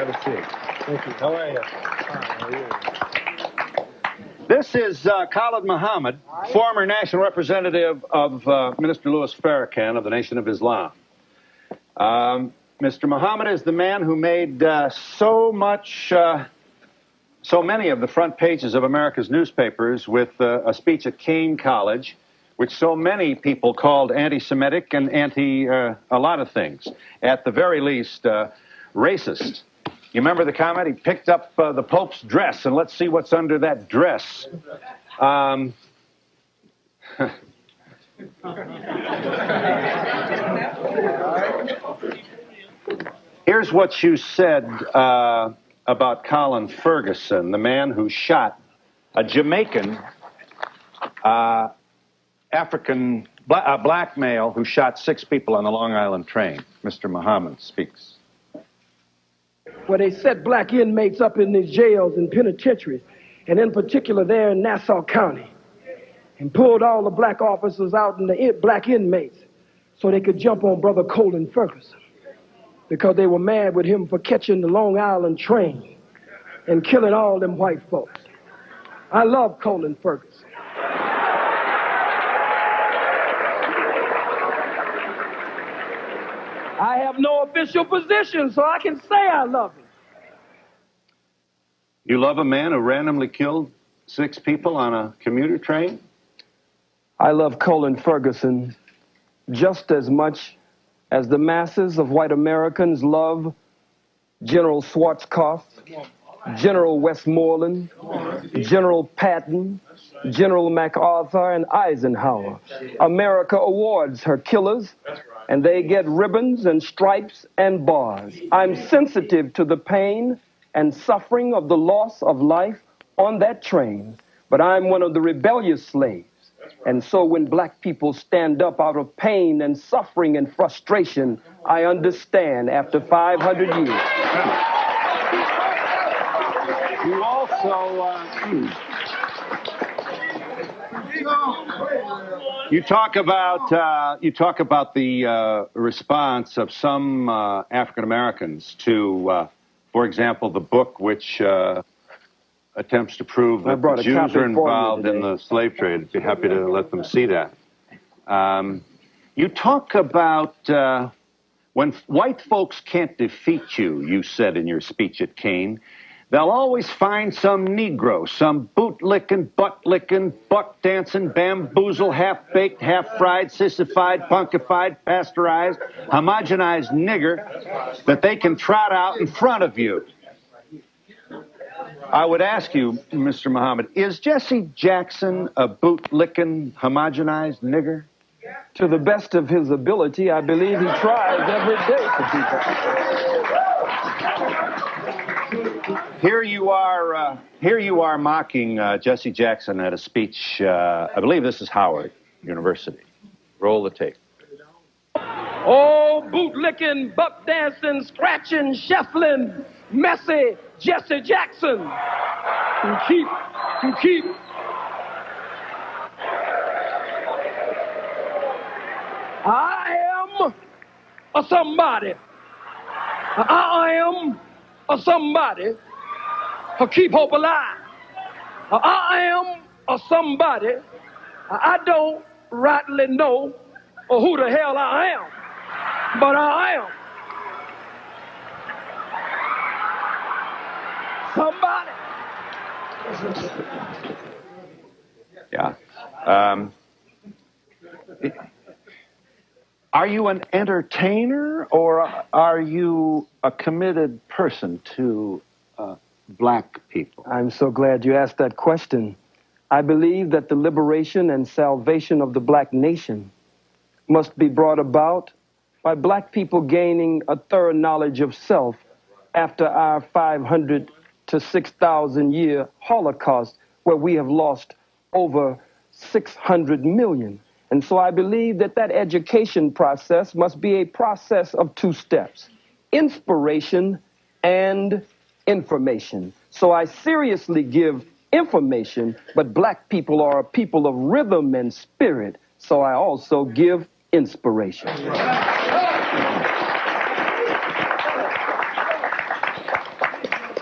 Have a seat. Thank you. How are you? How are you? This is Khalid Muhammad, former national representative of Minister Louis Farrakhan of the Nation of Islam. Mr. Muhammad is the man who made so many of the front pages of America's newspapers with a speech at Kane College, which so many people called anti-Semitic and a lot of things. At the very least, racist. You remember the comment? He picked up the Pope's dress, and let's see what's under that dress. Here's what you said about Colin Ferguson, the man who shot a Jamaican black male who shot 6 people on the Long Island train. Mr. Muhammad speaks. Where they set black inmates up in these jails and penitentiaries, and in particular there in Nassau County, and pulled all the black officers out and the black inmates so they could jump on Brother Colin Ferguson because they were mad with him for catching the Long Island train and killing all them white folks. I love Colin Ferguson. I have no official position, so I can say I love him. You love a man who randomly killed 6 people on a commuter train? I love Colin Ferguson just as much as the masses of white Americans love General Schwarzkopf, General Westmoreland, General Patton, General MacArthur, and Eisenhower. America awards her killers, and they get ribbons and stripes and bars. I'm sensitive to the pain and suffering of the loss of life on that train, but I'm one of the rebellious slaves. And so when black people stand up out of pain and suffering and frustration, I understand after 500 years. You also, you talk about the response of some African Americans to, for example, the book which attempts to prove that the Jews are involved in the slave trade. I'd be happy to let them see that. You talk about when white folks can't defeat you, you said in your speech at Kane, they'll always find some Negro, some boot-licking, butt-licking, buck-dancing, bamboozle, half-baked, half-fried, sissified, punkified, pasteurized, homogenized nigger that they can trot out in front of you. I would ask you, Mr. Muhammad, is Jesse Jackson a boot-licking, homogenized nigger? To the best of his ability, I believe he tries every day to do that. Here you are mocking Jesse Jackson at a speech. I believe this is Howard University. Roll the tape. Oh, boot-licking, buck-dancing, scratching, shuffling, messy Jesse Jackson. You keep. I am a somebody. I am a somebody who keep hope alive. I am a somebody. I don't rightly know who the hell I am, but I am somebody. Yeah. Are you an entertainer, or are you a committed person to black people? I'm so glad you asked that question. I believe that the liberation and salvation of the black nation must be brought about by black people gaining a thorough knowledge of self after our 500 to 6,000 year Holocaust, where we have lost over 600 million. And so I believe that that education process must be a process of 2 steps: inspiration and information. So I seriously give information, but black people are a people of rhythm and spirit, so I also give inspiration.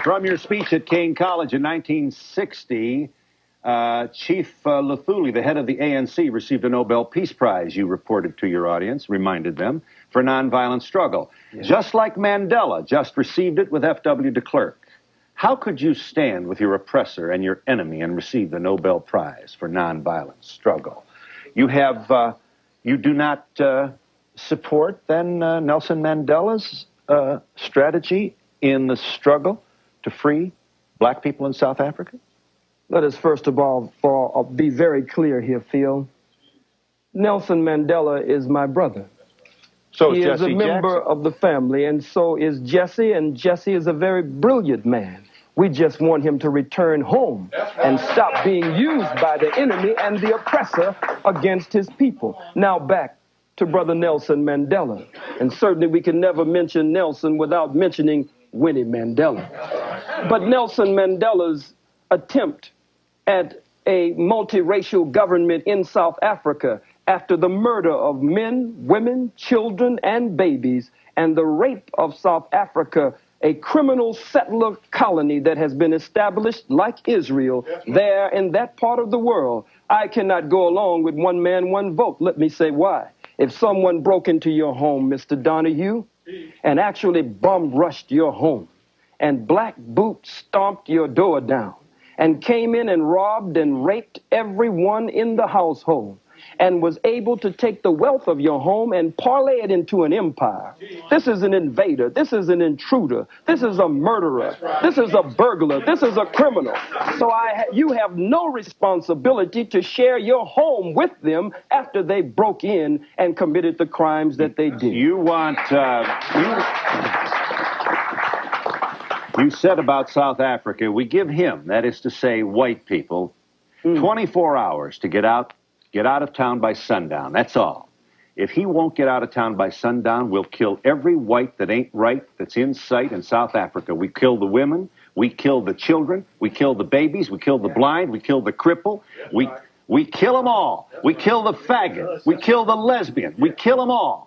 From your speech at Kane College in 1960, Chief Luthuli, the head of the ANC, received a Nobel Peace Prize, you reported to your audience, reminded them, for nonviolent struggle. Yeah. Just like Mandela just received it with F.W. de Klerk. How could you stand with your oppressor and your enemy and receive the Nobel Prize for nonviolent struggle? You do not support, then, Nelson Mandela's strategy in the struggle to free black people in South Africa? Let us first of all be very clear here, Phil. Nelson Mandela is my brother. So he is a member Jackson. Of the family, and so is Jesse, and Jesse is a very brilliant man. We just want him to return home and stop being used by the enemy and the oppressor against his people. Now back to Brother Nelson Mandela. And certainly we can never mention Nelson without mentioning Winnie Mandela. But Nelson Mandela's attempt at a multiracial government in South Africa after the murder of men, women, children, and babies, and the rape of South Africa, a criminal settler colony that has been established like Israel there in that part of the world. I cannot go along with one man, one vote. Let me say why. If someone broke into your home, Mr. Donahue, and actually bum-rushed your home, and black boots stomped your door down, and came in and robbed and raped everyone in the household, and was able to take the wealth of your home and parlay it into an empire. This is an invader. This is an intruder. This is a murderer. This is a burglar. This is a criminal. So you have no responsibility to share your home with them after they broke in and committed the crimes that they did. You want... You said about South Africa, we give him, that is to say, white people, 24 hours to get out of town by sundown. That's all. If he won't get out of town by sundown, we'll kill every white that ain't right that's in sight in South Africa. We kill the women. We kill the children. We kill the babies. We kill the blind. We kill the cripple. We kill them all. We kill the faggot. We kill the lesbian. We kill them all.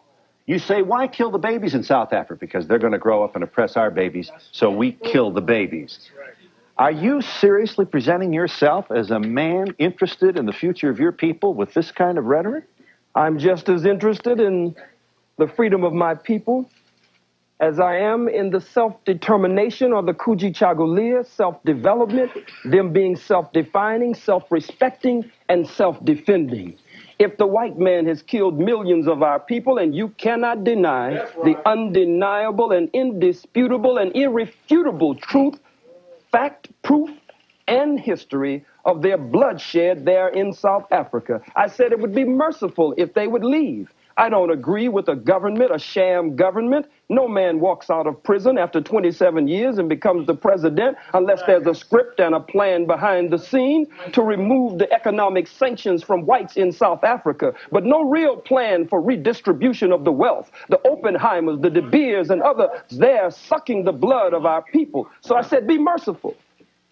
You say, why kill the babies in South Africa? Because they're going to grow up and oppress our babies, so we kill the babies. Are you seriously presenting yourself as a man interested in the future of your people with this kind of rhetoric? I'm just as interested in the freedom of my people as I am in the self-determination or the Kujichagulia, self-development, them being self-defining, self-respecting, and self-defending. If the white man has killed millions of our people, and you cannot deny the undeniable and indisputable and irrefutable truth, fact, proof, and history of their bloodshed there in South Africa, I said it would be merciful if they would leave. I don't agree with a government, a sham government. No man walks out of prison after 27 years and becomes the president unless there's a script and a plan behind the scenes to remove the economic sanctions from whites in South Africa, but no real plan for redistribution of the wealth. The Oppenheimers, the De Beers, and others there sucking the blood of our people. So I said, be merciful.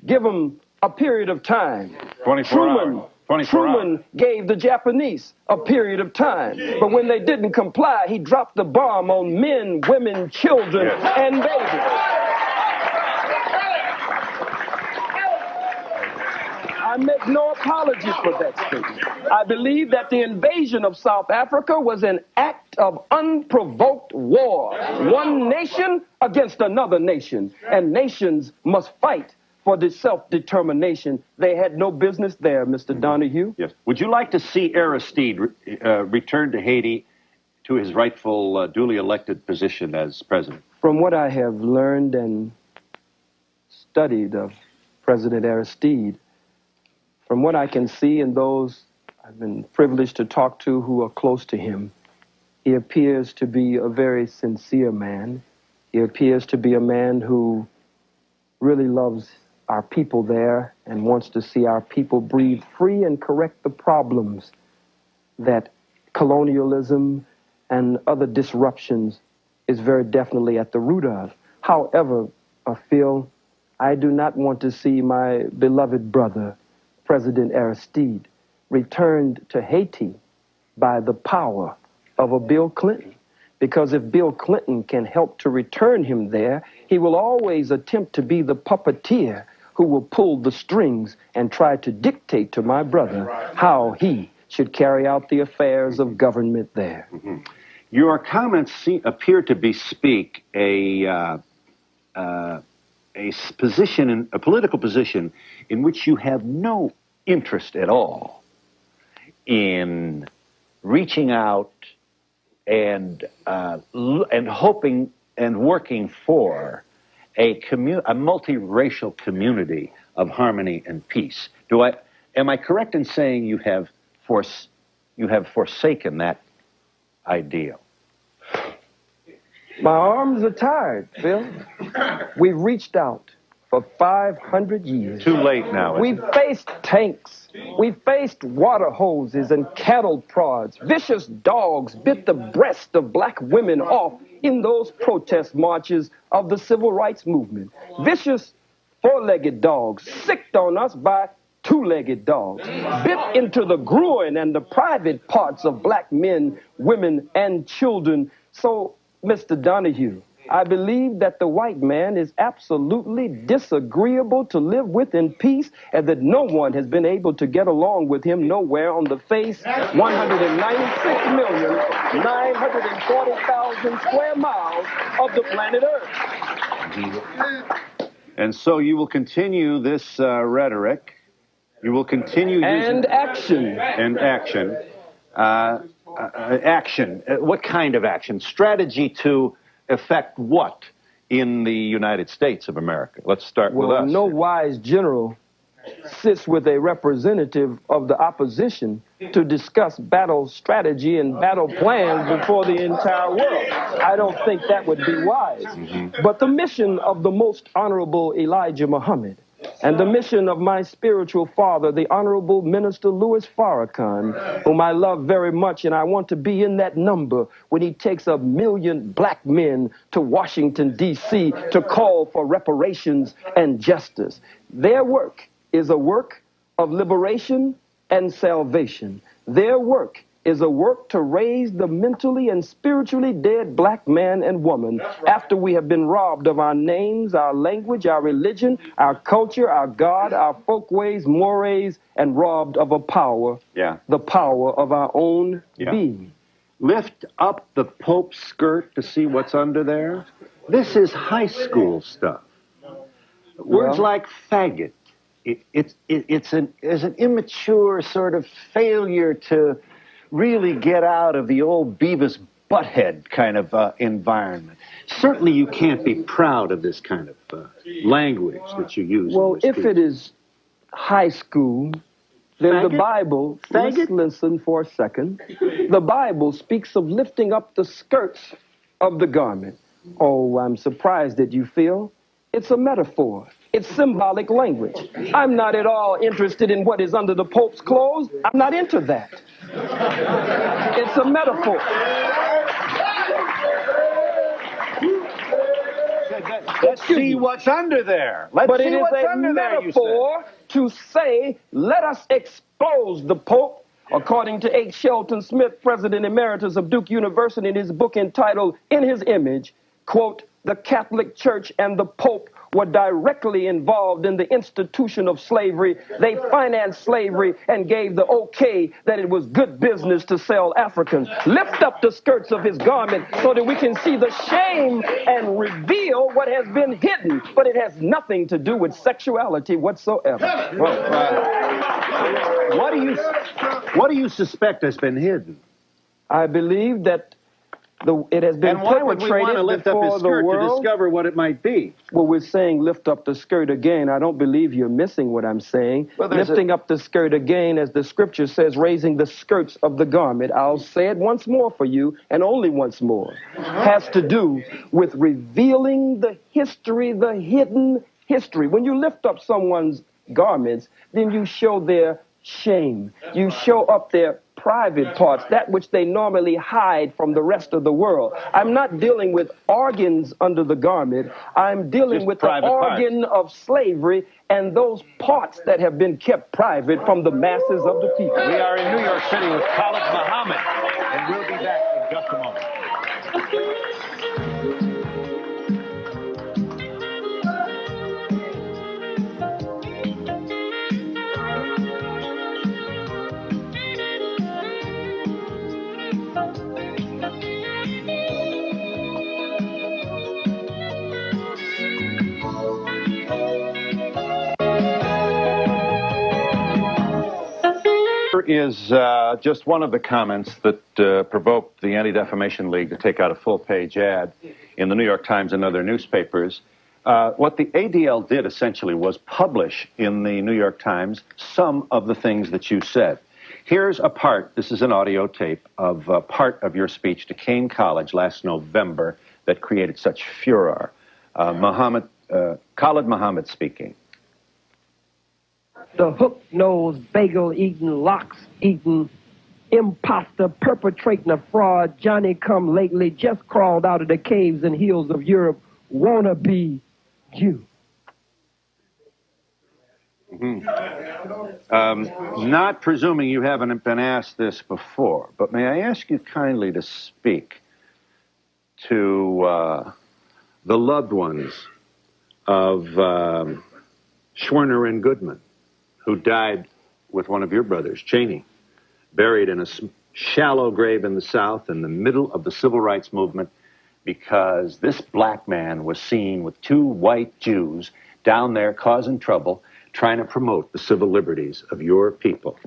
Give them a period of time. 24 hours. Truman gave the Japanese a period of time, but when they didn't comply, he dropped the bomb on men, women, children, and babies. I make no apology for that statement. I believe that the invasion of South Africa was an act of unprovoked war, one nation against another nation, and nations must fight for the self-determination. They had no business there, Mr. Donahue. Yes. Would you like to see Aristide return to Haiti to his rightful, duly elected position as president? From what I have learned and studied of President Aristide, from what I can see and those I've been privileged to talk to who are close to him, he appears to be a very sincere man. He appears to be a man who really loves our people there and wants to see our people breathe free and correct the problems that colonialism and other disruptions is very definitely at the root of. However, Phil, I do not want to see my beloved brother, President Aristide, returned to Haiti by the power of a Bill Clinton. because if Bill Clinton can help to return him there, he will always attempt to be the puppeteer who will pull the strings and try to dictate to my brother how he should carry out the affairs of government there. Mm-hmm. Your comments appear to bespeak a political position in which you have no interest at all in reaching out and hoping and working for a multiracial community of harmony and peace. Am I correct in saying you have forsaken that ideal? My arms are tired, Phil. We've reached out for 500 years. Too late now. We've faced tanks. We've faced water hoses and cattle prods. Vicious dogs bit the breast of black women off in those protest marches of the civil rights movement. Vicious four-legged dogs sicked on us by two-legged dogs, bit into the groin and the private parts of black men, women, and children. So, Mr. Donahue, I believe that the white man is absolutely disagreeable to live with in peace, and that no one has been able to get along with him nowhere on the face 196,940,000 square miles of the planet Earth. And so you will continue this rhetoric. You will continue and action. And action. Action. What kind of action? Strategy to affect what in the United States of America? Let's start with us. No wise general sits with a representative of the opposition to discuss battle strategy and battle plans before the entire world. I don't think that would be wise. Mm-hmm. But the mission of the most honorable Elijah Muhammad and the mission of my spiritual father, the Honorable Minister Louis Farrakhan, whom I love very much, and I want to be in that number when he takes 1 million black men to Washington, D.C. to call for reparations and justice. Their work is a work of liberation and salvation. Their work is a work to raise the mentally and spiritually dead black man and woman after we have been robbed of our names, our language, our religion, our culture, our God, our folkways, mores, and robbed of a power, the power of our own being. Lift up the Pope's skirt to see what's under there. This is high school stuff. Words like faggot. It's an immature sort of failure to really get out of the old Beavis Butthead kind of environment. Certainly you can't be proud of this kind of language that you use. Well, if it is high school, then the Bible, listen for a second, the Bible speaks of lifting up the skirts of the garment. Oh, I'm surprised that you feel it's a metaphor. It's symbolic language. I'm not at all interested in what is under the Pope's clothes. I'm not into that. It's a metaphor. Let's see what's under there. But it is a metaphor to say, let us expose the Pope, according to H. Shelton Smith, President Emeritus of Duke University, in his book entitled In His Image, quote, the Catholic Church and the Pope were directly involved in the institution of slavery. They financed slavery and gave the okay that it was good business to sell Africans. Lift up the skirts of his garment so that we can see the shame and reveal what has been hidden. But it has nothing to do with sexuality whatsoever. What do you suspect has been hidden? I believe that it has been perpetrated. And why would we want to lift up his skirt to discover what it might be? Well, we're saying lift up the skirt again. I don't believe you're missing what I'm saying. Well, lifting up the skirt again, as the scripture says, raising the skirts of the garment. I'll say it once more for you, and only once more. Has to do with revealing the history, the hidden history. When you lift up someone's garments, then you show their shame. You show up their private parts, that which they normally hide from the rest of the world. I'm not dealing with organs under the garment. I'm dealing with the organ of slavery and those parts that have been kept private from the masses of the people. We are in New York City with Khalid Muhammad, and we'll be back in just a moment. is just one of the comments that provoked the Anti-Defamation League to take out a full-page ad in the New York Times and other newspapers. What the ADL did essentially was publish in the New York Times some of the things that you said. Here's a part, this is an audio tape, of part of your speech to Kane College last November that created such furor. Khalid Muhammad speaking. The hook-nosed, bagel-eating, lox-eating, imposter perpetrating a fraud, Johnny-come-lately, just crawled out of the caves and hills of Europe, wanna-be Jew. Not presuming you haven't been asked this before, but may I ask you kindly to speak to the loved ones of Schwerner and Goodman, who died with one of your brothers, Cheney, buried in a shallow grave in the South in the middle of the civil rights movement because this black man was seen with two white Jews down there causing trouble, trying to promote the civil liberties of your people.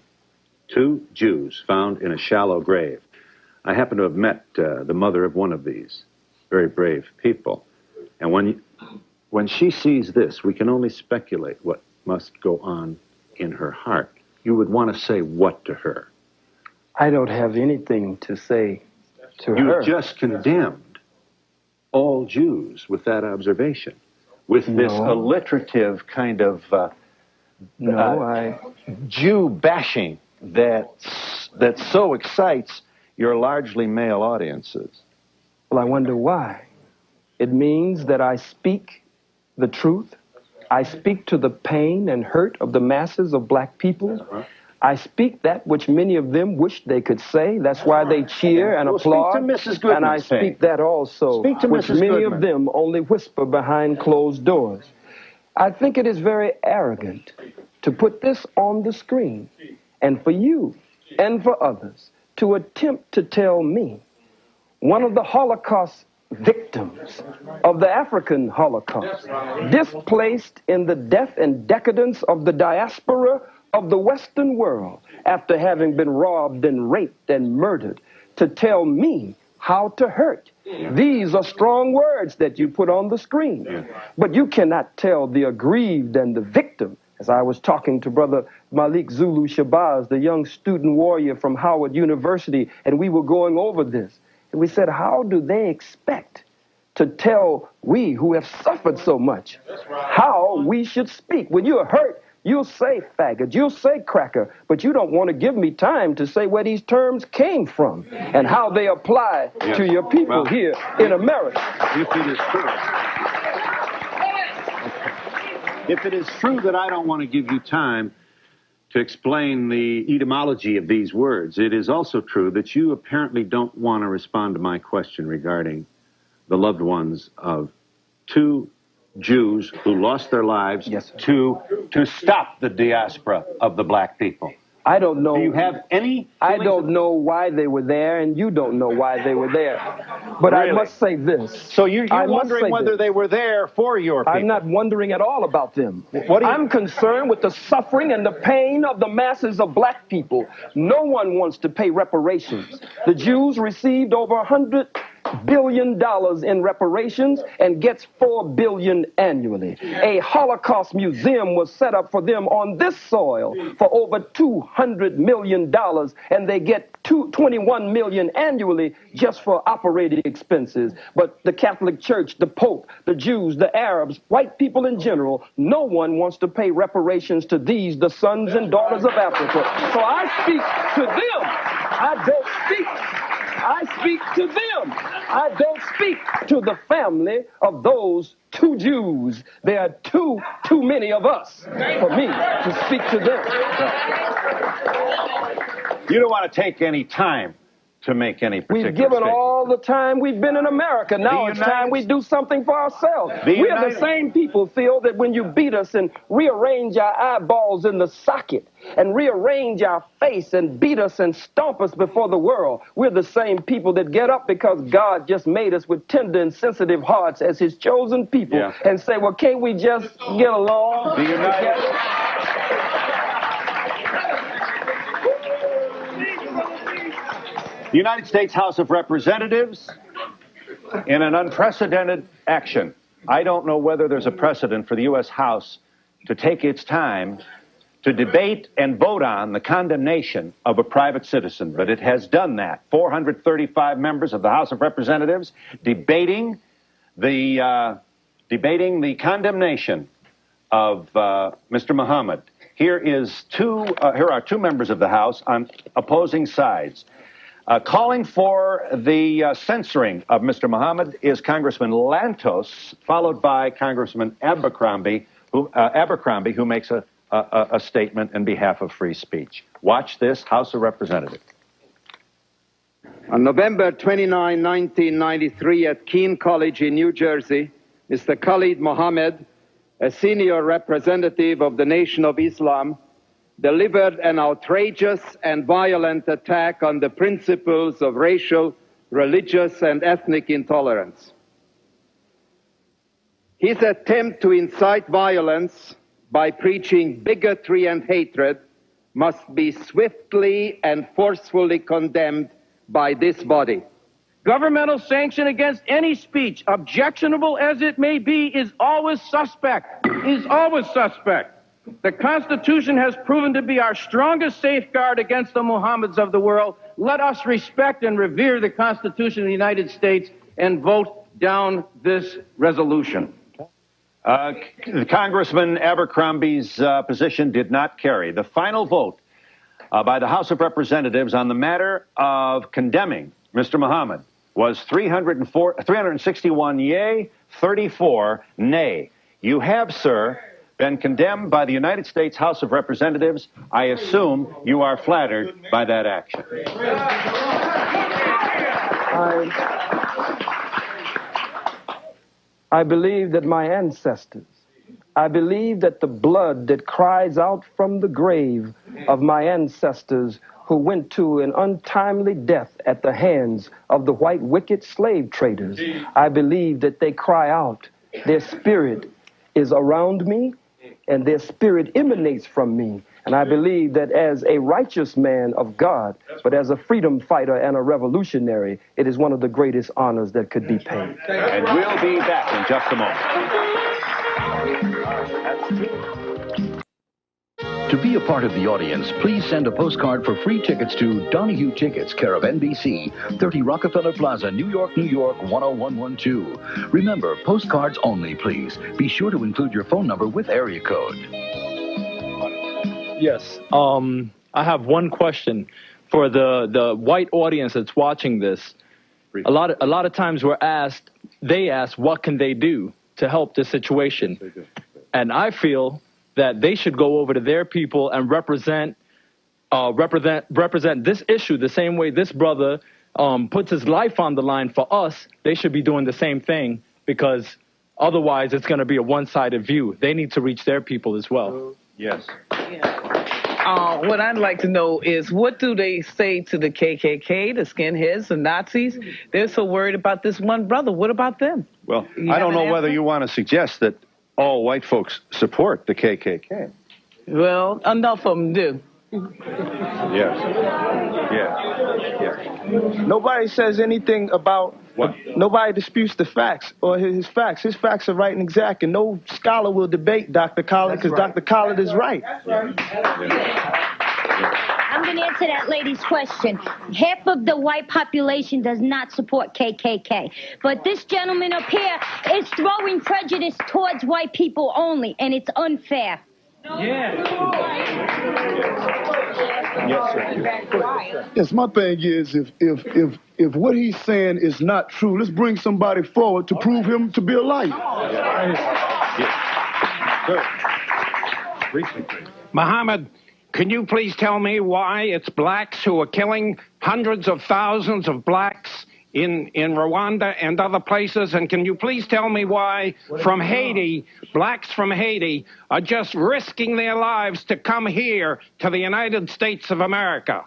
Two Jews found in a shallow grave. I happen to have met the mother of one of these very brave people. And when she sees this, we can only speculate what must go on in her heart. You would want to say what to her? I don't have anything to say to her. You just condemned all Jews with that observation, with this alliterative kind of Jew bashing that so excites your largely male audiences. Well, I wonder why. It means that I speak the truth. I speak to the pain and hurt of the masses of black people. I speak that which many of them wish they could say. That's why they cheer and applaud. Speak to Mrs. Goodman, and I speak that also, speak to which Mrs. many Goodman. of them only whisper behind closed doors. I think it is very arrogant to put this on the screen, and for you and for others to attempt to tell me, one of the Holocaust victims of the African Holocaust, displaced in the death and decadence of the diaspora of the Western world after having been robbed and raped and murdered, to tell me how to hurt. These are strong words that you put on the screen, but you cannot tell the aggrieved and the victim. As I was talking to Brother Malik Zulu Shabazz, the young student warrior from Howard University, and we were going over this. And we said, how do they expect to tell we who have suffered so much how we should speak? When you're hurt, you'll say faggot, you'll say cracker, but you don't want to give me time to say where these terms came from and how they apply to your people here in America. If it is true that I don't want to give you time to explain the etymology of these words, it is also true that you apparently don't want to respond to my question regarding the loved ones of two Jews who lost their lives to stop the diaspora of the black people. I don't know. Do you have any? I don't know why they were there, and you don't know why they were there. But Really? I must say this. So you're wondering whether they were there for your people? I'm not wondering at all about them. What I'm concerned with the suffering and the pain of the masses of black people. No one wants to pay reparations. The Jews received over $100 billion in reparations and gets $4 billion annually. A Holocaust museum was set up for them on this soil for over $200 million, and they get $21 million annually just for operating expenses. But the Catholic Church, the Pope, the Jews, the Arabs, white people in general, no one wants to pay reparations to these, the sons and daughters of Africa. So I speak to them. I speak to them. I don't speak to the family of those two Jews. There are too many of us for me to speak to them. You don't want to take any time to make any particular We've given statement. all the time we've been in America. Now it's time we do something for ourselves. We are the same people, Phil, that when you beat us and rearrange our eyeballs in the socket and rearrange our face and beat us and stomp us before the world, we're the same people that get up because God just made us with tender and sensitive hearts as his chosen people and say, well, can't we just get along? The United The United States House of Representatives, in an unprecedented action. I don't know whether there's a precedent for the U.S. House to take its time to debate and vote on the condemnation of a private citizen, but it has done that. 435 members of the House of Representatives debating the condemnation of Mr. Muhammad. Here are two members of the House on opposing sides. Calling for the censoring of Mr. Muhammad is Congressman Lantos, followed by Congressman Abercrombie, who makes a statement in behalf of free speech. Watch this, House of Representatives. On November 29, 1993, at Keene College in New Jersey, Mr. Khalid Mohammed, a senior representative of the Nation of Islam, delivered an outrageous and violent attack on the principles of racial, religious, and ethnic intolerance. His attempt to incite violence by preaching bigotry and hatred must be swiftly and forcefully condemned by this body. Governmental sanction against any speech, objectionable as it may be, is always suspect. The Constitution has proven to be our strongest safeguard against the Mohammeds of the world. Let us respect and revere the Constitution of the United States and vote down this resolution. Congressman Abercrombie's position did not carry. The final vote by the House of Representatives on the matter of condemning Mr. Muhammad was 361 yea, 34 nay. You have, sir, been condemned by the United States House of Representatives. I assume you are flattered by that action. I believe that my ancestors, I believe that the blood that cries out from the grave of my ancestors who went to an untimely death at the hands of the white wicked slave traders, I believe that they cry out. Their spirit is around me, and their spirit emanates from me. And I believe that as a righteous man of God, but as a freedom fighter and a revolutionary, it is one of the greatest honors that could be paid. And we'll be back in just a moment. To be a part of the audience, please send a postcard for free tickets to Donahue Tickets, care of NBC, 30 Rockefeller Plaza, New York, 10112. Remember, postcards only, please. Be sure to include your phone number with area code. Yes. I have one question for the white audience that's watching this. A lot of times they ask, what can they do to help the situation? And I feel that they should go over to their people and represent this issue the same way this brother puts his life on the line for us. They should be doing the same thing, because otherwise it's going to be a one-sided view. They need to reach their people as well. Yes. What I'd like to know is, what do they say to the KKK, the skinheads, the Nazis? They're so worried about this one brother. What about them? Well, I don't know whether you want to suggest that all white folks support the KKK. Well, enough of them do. Yes. Nobody says anything about what? Nobody disputes the facts or his facts. His facts are right and exact, and no scholar will debate Dr. Khalid, because Dr. Khalid is right. I'm going to answer that lady's question. Half of the white population does not support KKK. But this gentleman up here is throwing prejudice towards white people only, and it's unfair. Yes, sir. Yes, my thing is, if what he's saying is not true, let's bring somebody forward to prove him to be a liar. Muhammad, can you please tell me why it's blacks who are killing hundreds of thousands of blacks in Rwanda and other places? And can you please tell me why from Haiti, blacks from Haiti are just risking their lives to come here to the United States of America?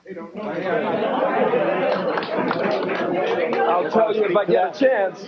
I'll tell you if I get a chance.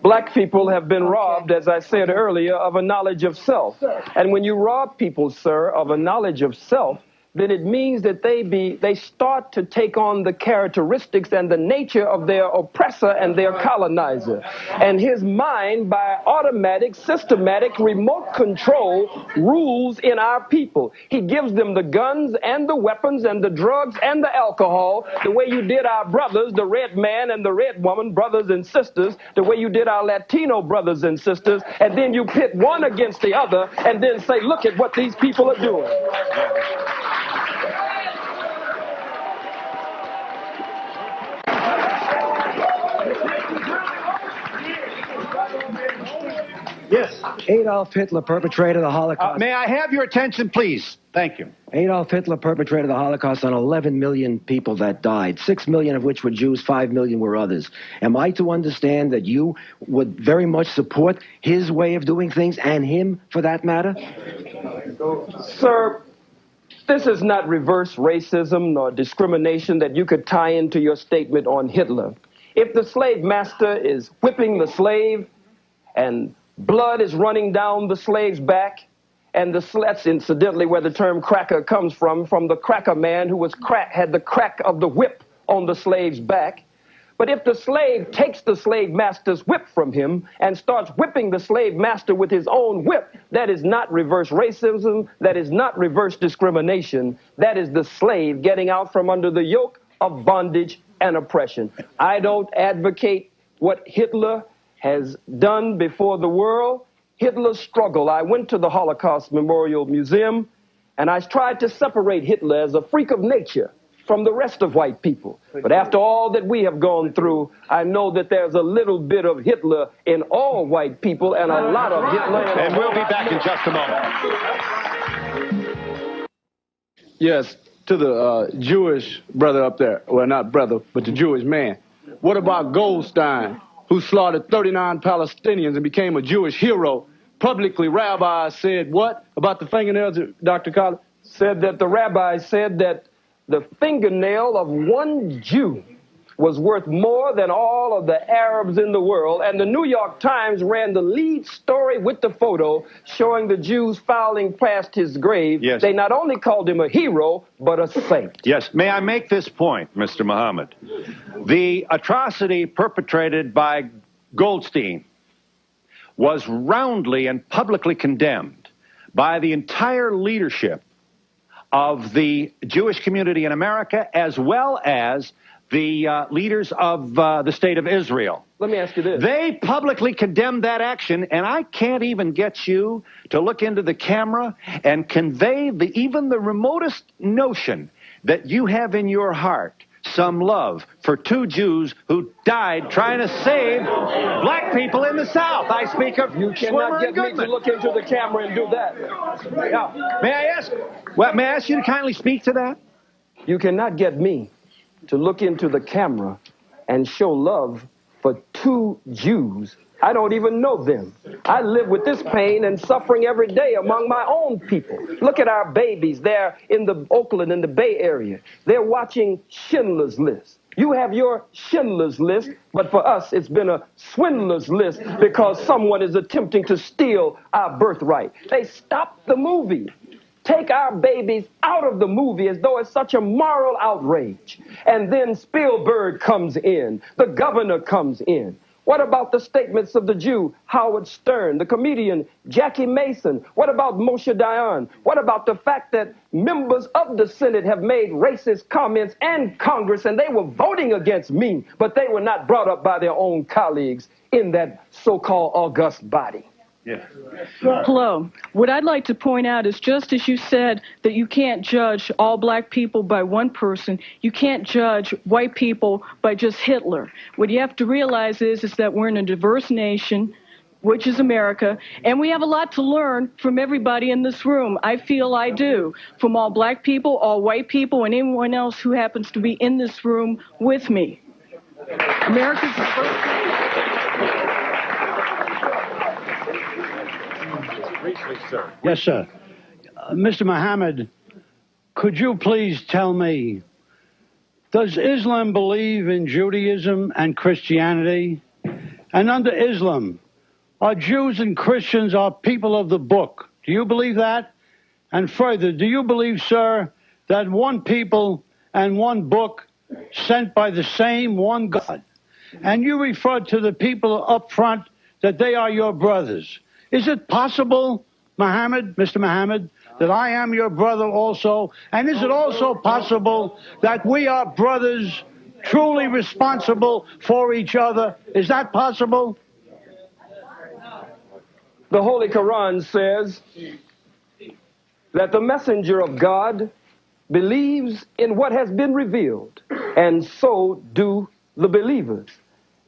Black people have been robbed, as I said earlier, of a knowledge of self. And when you rob people, sir, of a knowledge of self, then it means that they start to take on the characteristics and the nature of their oppressor and their colonizer. And his mind, by automatic, systematic, remote control, rules in our people. He gives them the guns and the weapons and the drugs and the alcohol, the way you did our brothers, the red man and the red woman, brothers and sisters, the way you did our Latino brothers and sisters, and then you pit one against the other and then say, look at what these people are doing. Yes. Adolf Hitler perpetrated the Holocaust. May I have your attention, please? Thank you. Adolf Hitler perpetrated the Holocaust on 11 million people that died, 6 million of which were Jews, 5 million were others. Am I to understand that you would very much support his way of doing things, and him for that matter? Sir, this is not reverse racism nor discrimination that you could tie into your statement on Hitler. If the slave master is whipping the slave and blood is running down the slave's back, and that's incidentally where the term cracker comes from the cracker man who had the crack of the whip on the slave's back. But if the slave takes the slave master's whip from him and starts whipping the slave master with his own whip, that is not reverse racism, that is not reverse discrimination, that is the slave getting out from under the yoke of bondage and oppression. I don't advocate what Hitler has done before the world. Hitler's struggle. I went to the Holocaust Memorial Museum and I tried to separate Hitler as a freak of nature from the rest of white people. But after all that we have gone through, I know that there's a little bit of Hitler in all white people and a lot of Hitler in And we'll be back in just a moment. Yes, to the Jewish brother up there. Well, not brother, but the Jewish man. What about Goldstein, who slaughtered 39 Palestinians and became a Jewish hero? Publicly, rabbis said what about the fingernails, Dr. Khalid? Said that the rabbi said that the fingernail of one Jew was worth more than all of the Arabs in the world. And the New York Times ran the lead story with the photo showing the Jews filing past his grave. Yes. They not only called him a hero, but a saint. Yes. May I make this point, Mr. Muhammad? The atrocity perpetrated by Goldstein was roundly and publicly condemned by the entire leadership of the Jewish community in America, as well as the leaders of the state of Israel. Let me ask you this. They publicly condemned that action, and I can't even get you to look into the camera and convey even the remotest notion that you have in your heart some love for two Jews who died trying to save black people in the South. I speak of You cannot get me to look into the camera and do that. Now, may I ask you to kindly speak to that? You cannot get me to look into the camera and show love for two Jews. I don't even know them. I live with this pain and suffering every day among my own people. Look at our babies. They're in the Oakland, in the Bay Area. They're watching Schindler's List. You have your Schindler's List, but for us, it's been a swindler's list because someone is attempting to steal our birthright. They stopped the movie. Take our babies out of the movie as though it's such a moral outrage. And then Spielberg comes in. The governor comes in. What about the statements of the Jew, Howard Stern, the comedian, Jackie Mason? What about Moshe Dayan? What about the fact that members of the Senate have made racist comments and Congress, and they were voting against me, but they were not brought up by their own colleagues in that so-called august body? Yeah. Hello. What I'd like to point out is just as you said that you can't judge all black people by one person, you can't judge white people by just Hitler. What you have to realize is that we're in a diverse nation, which is America, and we have a lot to learn from everybody in this room. I feel I do. From all black people, all white people, and anyone else who happens to be in this room with me. America's the first nation. Yes, sir. Mr. Muhammad, could you please tell me, does Islam believe in Judaism and Christianity? And under Islam, are Jews and Christians are people of the book? Do you believe that? And further, do you believe, sir, that one people and one book sent by the same one God. And you referred to the people up front that they are your brothers. Is it possible, Mr. Muhammad, that I am your brother also? And is it also possible that we are brothers truly responsible for each other? Is that possible? The Holy Quran says that the messenger of God believes in what has been revealed, and so do the believers.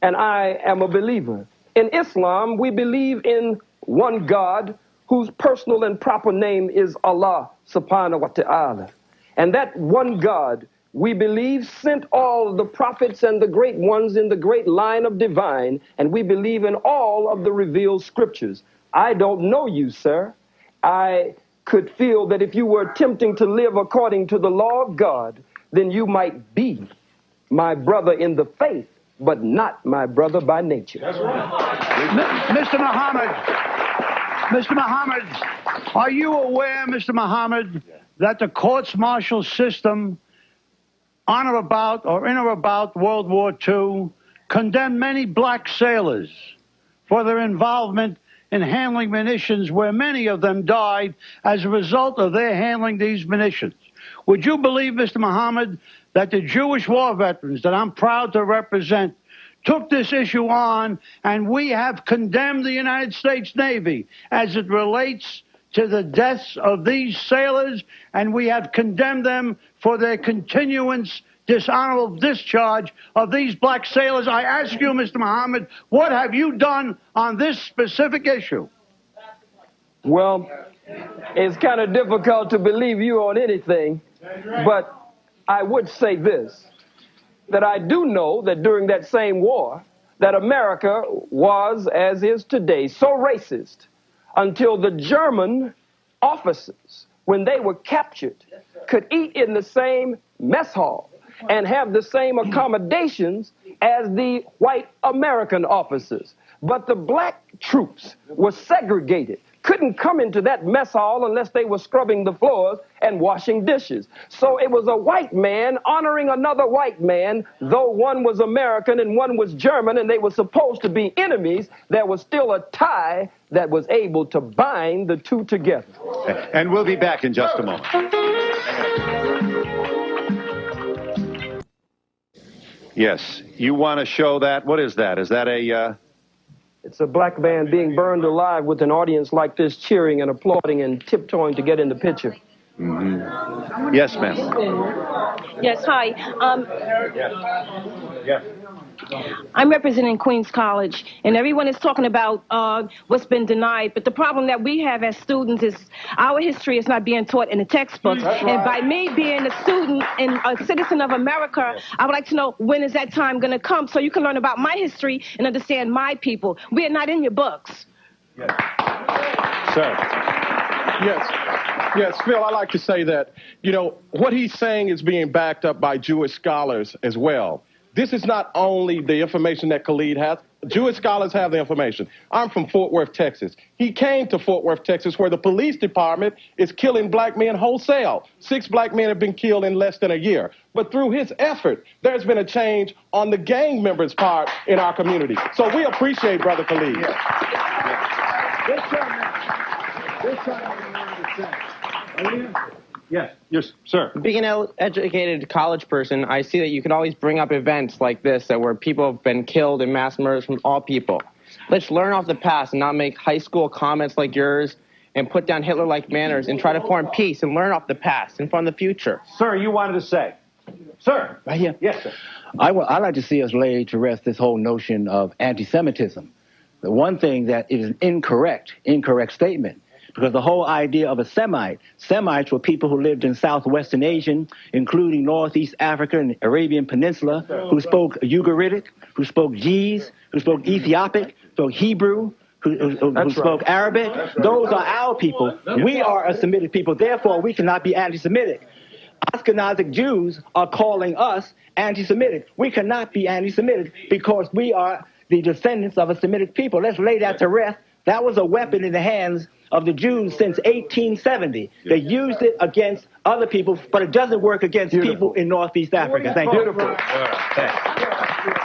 And I am a believer. In Islam, we believe in one God whose personal and proper name is Allah subhanahu wa ta'ala. And that one God, we believe, sent all the prophets and the great ones in the great line of divine, and we believe in all of the revealed scriptures. I don't know you, sir. I could feel that if you were attempting to live according to the law of God, then you might be my brother in the faith, but not my brother by nature. That's right. Mr. Muhammad, are you aware, Mr. Muhammad, that the courts-martial system on or about or in or about World War II condemned many black sailors for their involvement in handling munitions, where many of them died as a result of their handling these munitions? Would you believe, Mr. Muhammad, that the Jewish war veterans that I'm proud to represent took this issue on, and we have condemned the United States Navy as it relates to the deaths of these sailors, and we have condemned them for their continuance dishonorable discharge of these black sailors? I ask you, Mr. Muhammad, what have you done on this specific issue? Well, it's kind of difficult to believe you on anything, but I would say this, that I do know that during that same war, that America was, as is today, so racist until the German officers, when they were captured, could eat in the same mess hall and have the same accommodations as the white American officers. But the black troops were segregated, couldn't come into that mess hall unless they were scrubbing the floors and washing dishes. So it was a white man honoring another white man, though one was American and one was German, and they were supposed to be enemies. There was still a tie that was able to bind the two together. And we'll be back in just a moment. Yes, you want to show that? What is that? Is that a... It's a black man being burned alive with an audience like this cheering and applauding and tiptoeing to get in the picture. Mm-hmm. Yes, ma'am. Yes, hi. Yes. I'm representing Queens College, and everyone is talking about what's been denied, but the problem that we have as students is our history is not being taught in the textbooks. Right. And by me being a student and a citizen of America, I would like to know, when is that time going to come so you can learn about my history and understand my people? We are not in your books. Yes. Sir. Yes, Phil, I like to say that, you know, what he's saying is being backed up by Jewish scholars as well. This is not only the information that Khalid has. Jewish scholars have the information. I'm from Fort Worth, Texas. He came to Fort Worth, Texas, where the police department is killing black men wholesale. 6 black men have been killed in less than a year. But through his effort, there's been a change on the gang members' part in our community. So we appreciate Brother Khalid. Yes, sir. Being an educated college person, I see that you can always bring up events like this where people have been killed in mass murders from all people. Let's learn off the past and not make high school comments like yours and put down Hitler-like manners and try to form peace and learn off the past and from the future. Sir, you wanted to say. Sir. Right here. Yes, sir. I'd like to see us lay to rest this whole notion of anti-Semitism. The one thing that is an incorrect statement. Because the whole idea of a Semites were people who lived in southwestern Asia, including Northeast Africa and the Arabian Peninsula, who spoke Ugaritic, who spoke Ge'ez, who spoke Ethiopic, spoke Hebrew, who spoke Arabic. Those are our people. We are a Semitic people. Therefore, we cannot be anti-Semitic. Ashkenazic Jews are calling us anti-Semitic. We cannot be anti-Semitic because we are the descendants of a Semitic people. Let's lay that to rest That was a weapon in the hands of the Jews since 1870. They used it against other people, but it doesn't work against people in Northeast Africa. Thank you. Beautiful.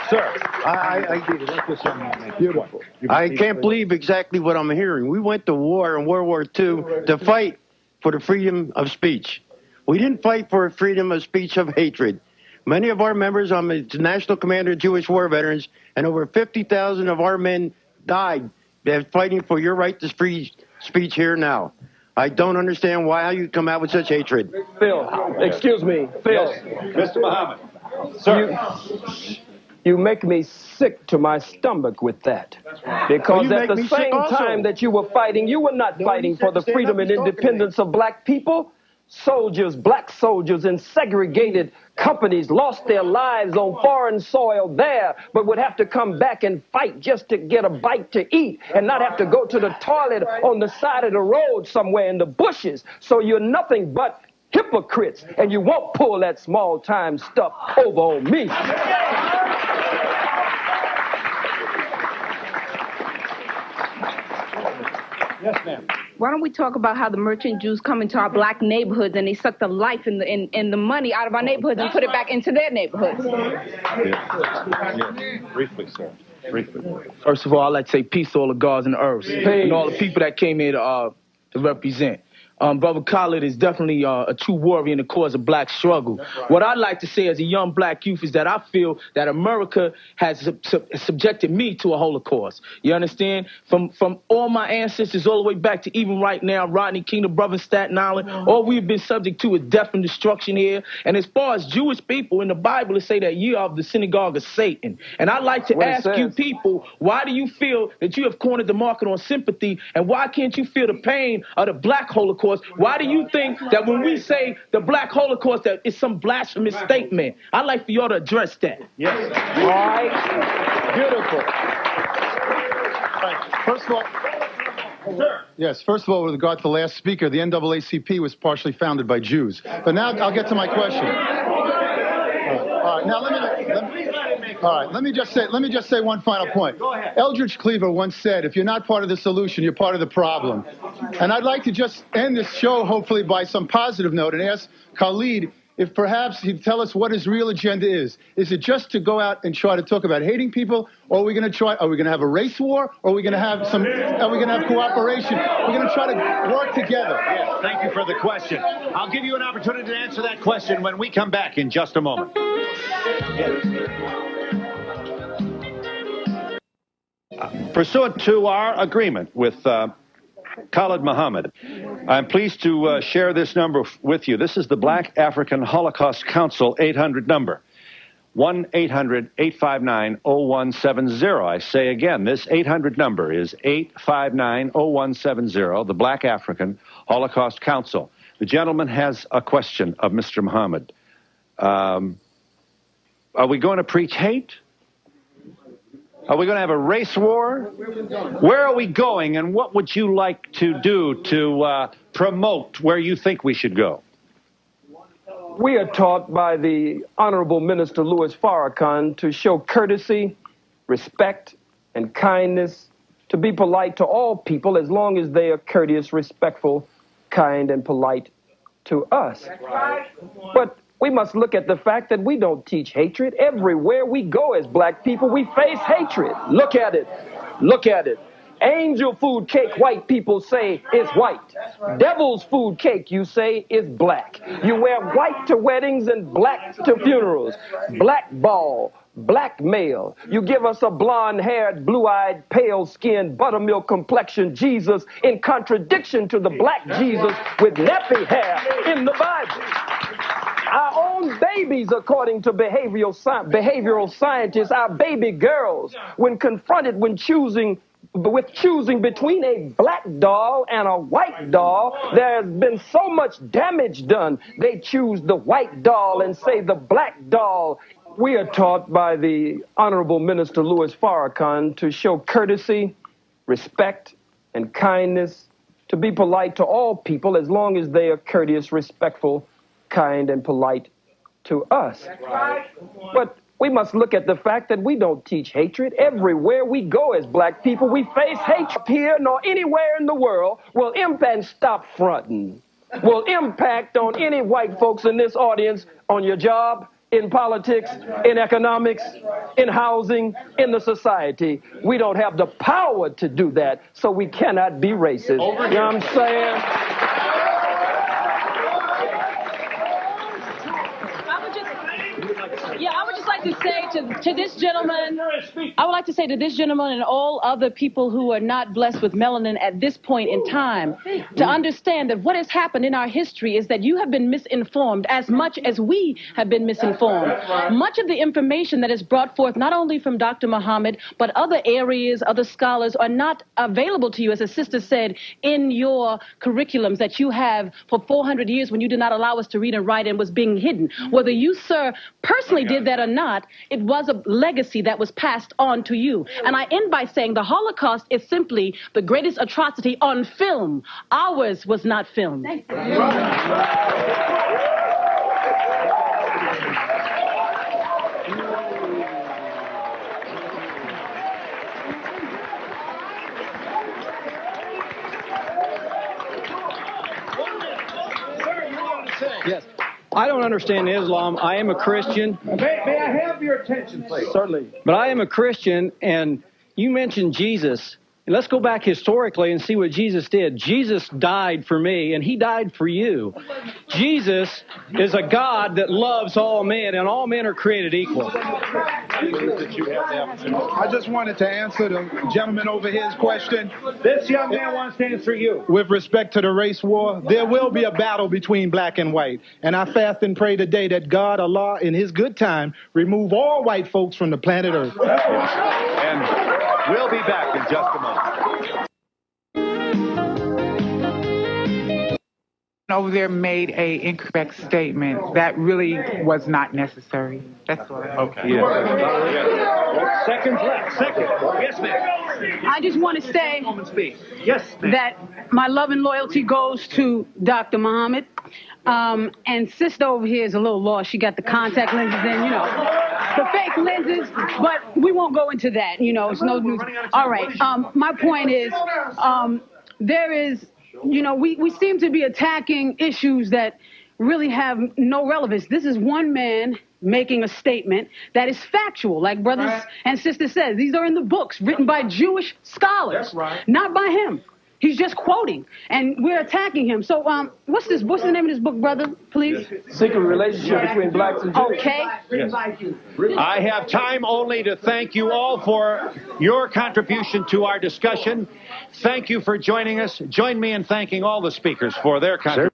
Sir, I get it. Let's just beautiful. I can't believe exactly what I'm hearing. We went to war in World War II to fight for the freedom of speech. We didn't fight for freedom of speech of hatred. Many of our members, I'm the National Commander of Jewish War Veterans, and over 50,000 of our men died fighting for your right to free speech here now. I don't understand why you come out with such hatred. Phil, excuse me. Phil. Mr. Muhammad. Sir. You make me sick to my stomach with that. Because at the same time that you were fighting, you were not fighting for the freedom and independence of black people. Soldiers, black soldiers in segregated companies lost their lives on foreign soil there, but would have to come back and fight just to get a bite to eat and not have to go to the toilet on the side of the road somewhere in the bushes. So you're nothing but hypocrites, and you won't pull that small-time stuff over on me. Yes, ma'am. Why don't we talk about how the merchant Jews come into our black neighborhoods and they suck the life and the money out of our neighborhoods and put it back into their neighborhoods? Briefly, sir. Briefly. First of all, I'd like to say peace to all the gods and the earths and all the people that came here to represent. Brother Khalid is definitely a true warrior in the cause of black struggle. Right. What I'd like to say as a young black youth is that I feel that America has subjected me to a Holocaust. You understand? From all my ancestors all the way back to even right now, Rodney King, the brother in Staten Island, all we've been subject to is death and destruction here. And as far as Jewish people in the Bible, it say that you are of the synagogue of Satan. And I'd like to ask you people, why do you feel that you have cornered the market on sympathy, and why can't you feel the pain of the black Holocaust? Why do you think that when we say the black Holocaust that it's some blasphemous statement? I'd like for y'all to address that. Yes. All right. Beautiful. First of all, sir. Yes, first of all, with regard to the last speaker, the NAACP was partially founded by Jews. But now I'll get to my question. All right. Now let me just say one final point. Go ahead. Eldridge Cleaver once said, if you're not part of the solution, you're part of the problem. And I'd like to just end this show, hopefully, by some positive note and ask Khalid if perhaps he'd tell us what his real agenda is. Is it just to go out and try to talk about hating people, or are we going to have a race war, or are we going to have cooperation? We're going to try to work together. Yes, thank you for the question. I'll give you an opportunity to answer that question when we come back in just a moment. Pursuant to our agreement with Khalid Muhammad, I'm pleased to share this number with you. This is the Black African Holocaust Council 800 number, 1-800-859-0170. I say again, this 800 number is 859-0170, the Black African Holocaust Council. The gentleman has a question of Mr. Muhammad. Are we going to preach hate? Are we going to have a race war? Where are we going, and what would you like to do to promote where you think we should go? We are taught by the Honorable Minister Louis Farrakhan to show courtesy, respect, and kindness, to be polite to all people as long as they are courteous, respectful, kind, and polite to us. But we must look at the fact that we don't teach hatred. Everywhere we go as black people, we face hatred. Look at it. Look at it. Angel food cake, white people say, is white. Devil's food cake, you say, is black. You wear white to weddings and black to funerals. Black ball, black male. You give us a blonde-haired, blue-eyed, pale-skinned, buttermilk complexion Jesus in contradiction to the black Jesus with nappy hair in the Bible. Our own babies, according to behavioral scientists, our baby girls, when confronted with choosing between a black doll and a white doll, there has been so much damage done. They choose the white doll and say the black doll. We are taught by the Honorable Minister Louis Farrakhan to show courtesy, respect, and kindness, to be polite to all people as long as they are courteous, respectful, kind, and polite to us. But We must look at the fact that we don't teach hatred. Everywhere we go as black people, we face hatred here nor anywhere in the world will impact. Stop fronting. Will impact on any white folks in this audience, on your job, in politics, in economics, in housing, in the society. We don't have the power to do that, so we cannot be racist. You know what I'm saying? I would just like to say to this gentleman, I would like to say to this gentleman and all other people who are not blessed with melanin at this point in time, to understand that what has happened in our history is that you have been misinformed as much as we have been misinformed. Much of the information that is brought forth, not only from Dr. Muhammad, but other areas, other scholars, are not available to you, as a sister said, in your curriculums that you have for 400 years when you did not allow us to read and write and was being hidden. Whether you, sir, personally did that or not, it was a legacy that was passed on to you. And I end by saying the Holocaust is simply the greatest atrocity on film. Ours was not filmed. Thank you. Yes. I don't understand Islam. I am a Christian. May I have your attention, please? Certainly. But I am a Christian, and you mentioned Jesus. And let's go back historically and see what Jesus did. Jesus died for me, and he died for you. Jesus is a God that loves all men, and all men are created equal. I just wanted to answer the gentleman over here's question. This young man wants to answer you. With respect to the race war, there will be a battle between black and white. And I fast and pray today that God, Allah, in his good time, remove all white folks from the planet Earth. And we'll be back in just a moment. Over there made a incorrect statement that really was not necessary. That's all. Okay. Seconds left. Second. Yes, ma'am. I just want to say Yes, ma'am. that my love and loyalty goes to Dr. Muhammad. And sister over here is a little lost. She got the contact lenses in, you know, the fake lenses, but we won't go into that. You know, it's no news. All right. My point is, there is, you know, we seem to be attacking issues that really have no relevance. This is one man making a statement that is factual, like brothers and sisters said. These are in the books written by Jewish scholars, not by him. He's just quoting, and we're attacking him. So, what's the name of this book, brother, please? Secret Relationship Between Blacks and Jews. Okay. Yes. I have time only to thank you all for your contribution to our discussion. Thank you for joining us. Join me in thanking all the speakers for their contribution.